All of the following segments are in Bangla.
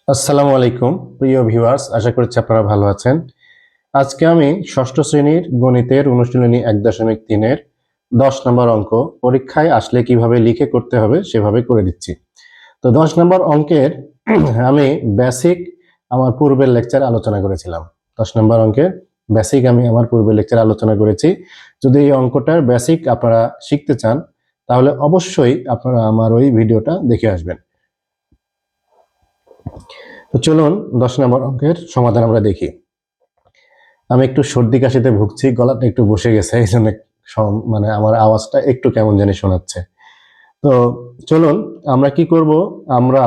আসসালামু আলাইকুম প্রিয় ভিউয়ার্স, আশা করছি আপনারা ভালো আছেন। আজকে আমি ষষ্ঠ শ্রেণীর গণিতের অনুশীলনী 1.3-এর 10 নম্বর অঙ্ক পরীক্ষায় আসলে কিভাবে লিখে করতে হবে সেভাবে করে দিচ্ছি। তো 10 নম্বর অঙ্কের আমি বেসিক আমার পূর্বের লেকচারে আলোচনা করেছিলাম। 10 নম্বর অঙ্কের বেসিক আমি আমার পূর্বের লেকচারে আলোচনা করেছি। যদি এই অঙ্কটার বেসিক আপনারা শিখতে চান তাহলে অবশ্যই আপনারা আমার ওই ভিডিওটা দেখে আসবেন। তো চলুন 10 নম্বর অঙ্কের সমাধান আমরা দেখি। আমি একটু সর্দি কাশিতে ভুগছি, গলাটা একটু বসে গেছে, এই জন্য মানে আমার আওয়াজটা একটু কেমন জানি শোনাচ্ছে। তো চলুন আমরা কি করব, আমরা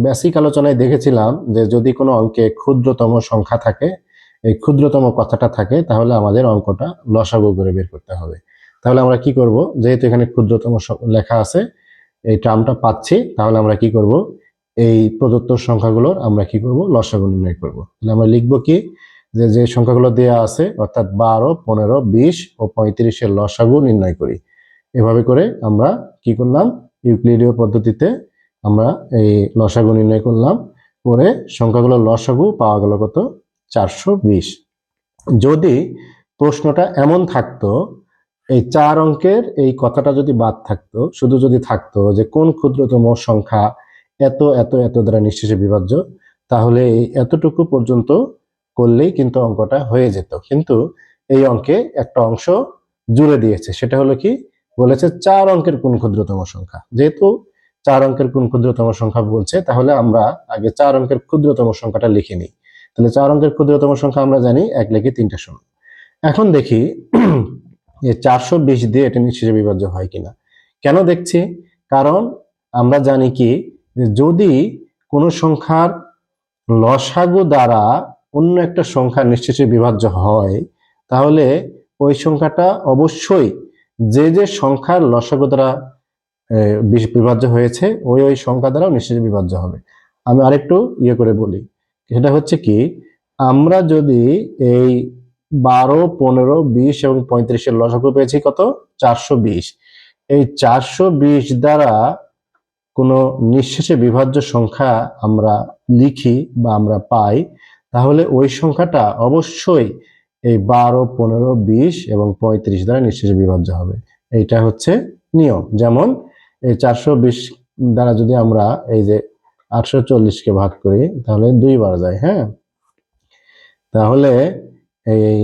বেসিক আলোচনায় দেখেছিলাম যে যদি কোনো অঙ্কে ক্ষুদ্রতম সংখ্যা থাকে, এই ক্ষুদ্রতম কথাটা থাকে, তাহলে আমাদের অঙ্কটা লসাগু করে বের করতে হবে। তাহলে আমরা কি করব, যেহেতু এখানে ক্ষুদ্রতম লেখা আছে, এই টার্মটা পাচ্ছি, তাহলে আমরা কি করব, এই প্রদত্ত সংখ্যাগুলোর আমরা কি করব, লসাগু নির্ণয় করব। তাহলে আমরা লিখব কি, যে সংখ্যাগুলো দেওয়া আছে অর্থাৎ 12, 15, 20 ও 35-এর লসাগু নির্ণয় করি। এভাবে করে আমরা কি করলাম, ইউক্লিডীয় পদ্ধতিতে আমরা এই লসাগু নির্ণয় করলাম, করে সংখ্যাগুলোর লসাগু পাওয়া গেল কত, 420। যদি প্রশ্নটা এমন থাকতো, এই 4 অঙ্কের এই কথাটা যদি বাদ থাকতো, শুধু যদি থাকতো যে কোন ক্ষুদ্রতম সংখ্যা এত এত এত দ্বারা নিঃশেষে বিভাজ্য, তাহলে এই এতটুকু পর্যন্ত করলেই কিন্তু অঙ্কটা হয়ে যেত। কিন্তু এই অঙ্কে একটা অংশ জুড়ে দিয়েছে, সেটা হলো কি, বলেছে 4 অঙ্কের কোন ক্ষুদ্রতম সংখ্যা। যেহেতু 4 অঙ্কের কোন ক্ষুদ্রতম সংখ্যা বলছে, তাহলে আমরা আগে 4 অঙ্কের ক্ষুদ্রতম সংখ্যাটা লিখে নিই। তাহলে 4 অঙ্কের ক্ষুদ্রতম সংখ্যা আমরা জানি 1 লিখে 3টা শূন্য। এখন দেখি যে 420 দিয়ে এটা নিঃশেষে বিভাজ্য হয় কিনা। কেন দেখছি, কারণ আমরা জানি কি, যদি কোনো সংখ্যার লসাগু দ্বারা অন্য একটা সংখ্যা নিঃশেষে বিভাজ্য হয়, তাহলে ওই সংখ্যাটা অবশ্যই যে সংখ্যার লসাগু দ্বারা বিভাজ্য হয়েছে ওই সংখ্যা দ্বারাও নিঃশেষে বিভাজ্য হবে। আমি আরেকটু করে বলি, সেটা হচ্ছে কি, আমরা যদি এই 12, 15, 20 এবং 35-এর লসাগু পেয়েছি কত, 420। এই 420 দ্বারা কোনো নিঃশেষে বিভাজ্য সংখ্যা আমরা লিখি বা আমরা পাই, তাহলে ওই সংখ্যাটা অবশ্যই এই 12, 15, 20 এবং 35 দ্বারা নিঃশেষে বিভাজ্য হবে। এইটা হচ্ছে নিয়ম। যেমন এই 420 দ্বারা যদি আমরা এই যে 840-কে ভাগ করি, তাহলে 2 বার যায়, হ্যাঁ, তাহলে এই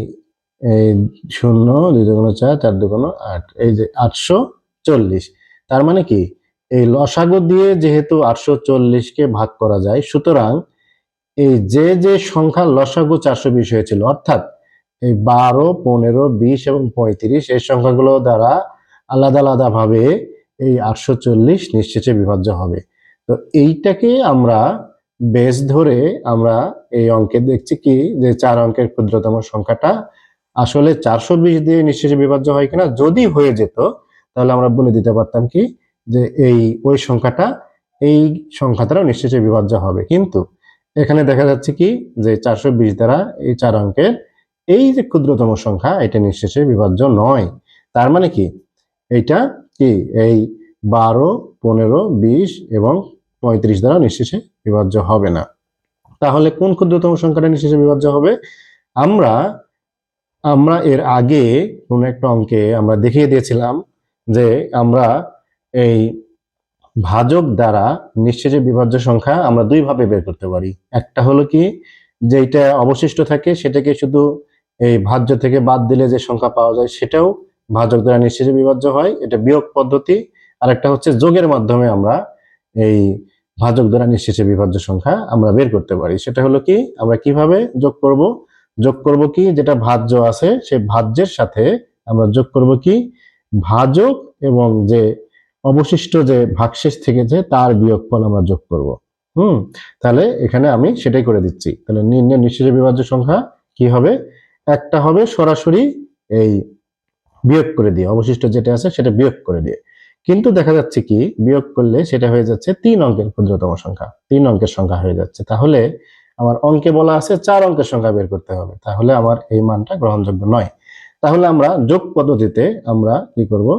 এই 0, 2 দুগুণ 4, 4 দুগুণ 8, এই যে 840। তার মানে কি, এই লসাগু দিয়ে যেহেতু 840-কে ভাগ করা যায়, সুতরাং এই যে সংখ্যার লসাগু 420 হয়েছিল, অর্থাৎ এই 12, 15, 20 এবং 35 এই সংখ্যাগুলো দ্বারা আলাদা আলাদা ভাবে এই 840 নিঃশেষে বিভাজ্য হবে। তো এইটাকে আমরা বেস ধরে আমরা এই অঙ্কে দেখছি কি, যে 4 অঙ্কের ক্ষুদ্রতম সংখ্যাটা আসলে 420 দিয়ে নিঃশেষে বিভাজ্য হয় কিনা। যদি হয়ে যেত, তাহলে আমরা বলে দিতে পারতাম কি, যে ওই সংখ্যাটা এই সংখ্যা দ্বারা নিঃশেষে বিভাজ্য হবে। কিন্তু এখানে দেখা যাচ্ছে কি, যে 420 দ্বারা এই 4 অঙ্কের এই যে ক্ষুদ্রতম সংখ্যা, এটা নিঃশেষে বিভাজ্য নয়। তার মানে কি, এইটা কি, এই 12, 15, 20 এবং 35 দ্বারা নিঃশেষে বিভাজ্য হবে না। তাহলে কোন ক্ষুদ্রতম সংখ্যাটা নিঃশেষে বিভাজ্য হবে? আমরা আমরা এর আগে কোন একটা অঙ্কে আমরা দেখিয়ে দিয়েছিলাম যে আমরা এই ভাজক দ্বারা নিঃশেষে বিভাজ্য সংখ্যা আমরা 2 ভাবে বের করতে পারি। একটা হলো কি, যেটা অবশিষ্ট থাকে সেটাকে শুধু এই ভাজ্য থেকে বাদ দিলে যে সংখ্যা পাওয়া যায়, সেটাও ভাজক দ্বারা নিঃশেষে বিভাজ্য হয়, এটা বিয়োগ পদ্ধতি। আর একটা হচ্ছে যোগের মাধ্যমে আমরা এই ভাজক দ্বারা নিঃশেষে বিভাজ্য সংখ্যা আমরা বের করতে পারি। সেটা হলো কি, আমরা কিভাবে যোগ করব, কি, যেটা ভাজ্য আছে সেই ভাজ্যের সাথে আমরা যোগ করব কি, ভাজক এবং যে অবশিষ্ট যে ভাগশেষ থেকেছে তার বিয়োগফল আমরা যোগ করব। তাহলে এখানে আমি সেটাই করে দিচ্ছি। তাহলে নির্ণয় নিঃশেষে বিভাজ্য সংখ্যা কি হবে, একটা হবে সরাসরি এই বিয়োগ করে দিয়ে, অবশিষ্ট যেটা আছে সেটা বিয়োগ করে দিয়ে। কিন্তু দেখা যাচ্ছে কি, বিয়োগ করলে সেটা হয়ে যাচ্ছে 3 অঙ্কের ক্ষুদ্রতম সংখ্যা, 3 অঙ্কের সংখ্যা হয়ে যাচ্ছে। তাহলে আমার অঙ্কে বলা আছে 4 অঙ্কের সংখ্যা বের করতে হবে, তাহলে আমার এই মানটা গ্রহণযোগ্য নয়। তাহলে আমরা যোগ পদ্ধতিতে আমরা কি করব,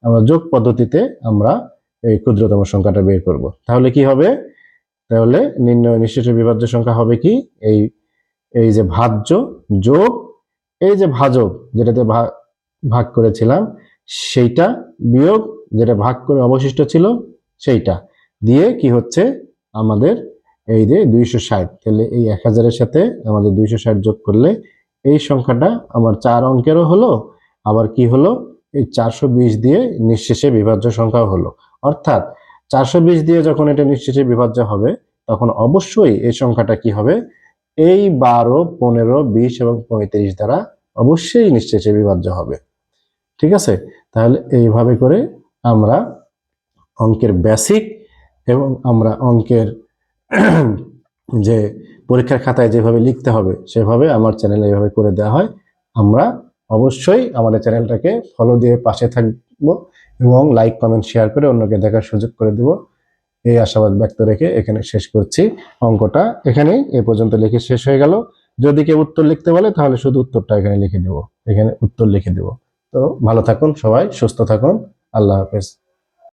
আমরা যোগ পদ্ধতিতে আমরা এই ক্ষুদ্রতম সংখ্যাটা বের করব। তাহলে কি হবে, তাহলে নির্ণয় নিঃশেষে বিভাজ্য সংখ্যা হবে কি, এই এই যে ভাজ্য যোগ এই যে ভাজক যেটাতে ভাগ করেছিলাম সেইটা বিয়োগ যেটা ভাগ করে অবশিষ্ট ছিল সেইটা দিয়ে কি হচ্ছে আমাদের এই যে 260। তাহলে এই 1000-এর সাথে আমাদের 260 যোগ করলে এই সংখ্যাটা আমার 4 অঙ্কেরও হলো, আবার কি হলো এই 420 দিয়ে নিঃশেষে বিভাজ্য সংখ্যাও হলো। অর্থাৎ 420 দিয়ে যখন এটা নিঃশেষে বিভাজ্য হবে তখন অবশ্যই এই সংখ্যাটা কি হবে, এই 12, 15, 20 এবং 35 দ্বারা অবশ্যই নিঃশেষে বিভাজ্য হবে। ঠিক আছে, তাহলে এইভাবে করে আমরা অঙ্কের বেসিক এবং আমরা অঙ্কের যে পরীক্ষার খাতায় যেভাবে লিখতে হবে সেভাবে আমার চ্যানেলে এইভাবে করে দেওয়া হয়। আমরা অবশ্যই আমাদের চ্যানেলটাকে ফলো দিয়ে পাশে থাকবো এবং লাইক কমেন্ট শেয়ার করে অন্যকে দেখার সুযোগ করে দেব, এই আশাবাদ ব্যক্ত রেখে এখানে শেষ করছি। অঙ্কটা এখানেই এ পর্যন্ত লিখে শেষ হয়ে গেল। যদি কেউ উত্তর লিখতে বলে তাহলে শুধু উত্তরটা এখানে লিখে দেব, এখানে উত্তর লিখে দেব। তো ভালো থাকুন সবাই, সুস্থ থাকুন, আল্লাহ হাফেজ।